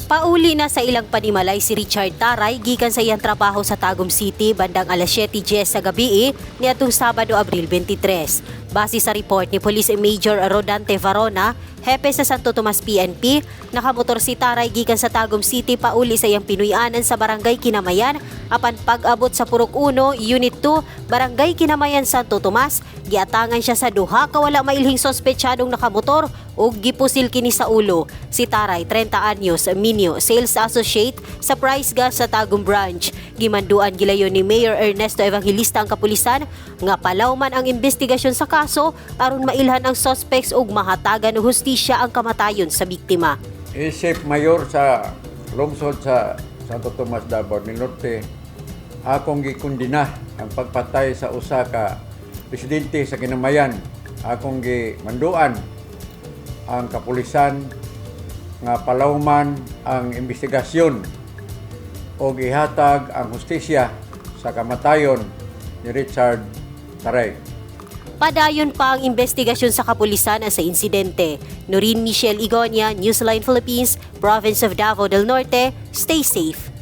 Pauli na sa ilang panimalay si Richard Taray gikan sa iyang trabaho sa Tagum City bandang alas 7:10 sa gabi niadtong Sabado, Abril 23. Base sa report ni Police Major Rodante Varona, hepe sa Santo Tomas PNP, nakamotor si Taray gikan sa Tagum City pauli sa iyang pinuy-anan sa Barangay Kinamayan apan pag-abot sa Purok 1, Unit 2, Barangay Kinamayan, Santo Tomas, giatangan siya sa duha ka wala mailhing sospetsadong nakamotor ug gipusil kini sa ulo. Si Taray, 30 anyos, Minyo, Sales Associate sa Price Gas sa Tagum Branch. Gimanduan gilayon ni Mayor Ernesto Evangelista ang kapulisan nga palawman ang investigasyon sa kaso aron mailhan ang suspects ug mahatagan og hustisya ang kamatayon sa biktima. Isip Mayor sa lungsod sa Santo Tomas, Davao del Norte, akong gikundina ang pagpatay sa usa ka presidente sa Kinamayan. Akong gimanduan ang kapulisan nga palawman ang investigasyon o gihatag ang hustisya sa kamatayon ni Richard Taray. Padayon pa ang investigasyon sa kapulisan sa insidente. Noreen Michelle Igonia, Newsline Philippines, Province of Davao del Norte. Stay safe.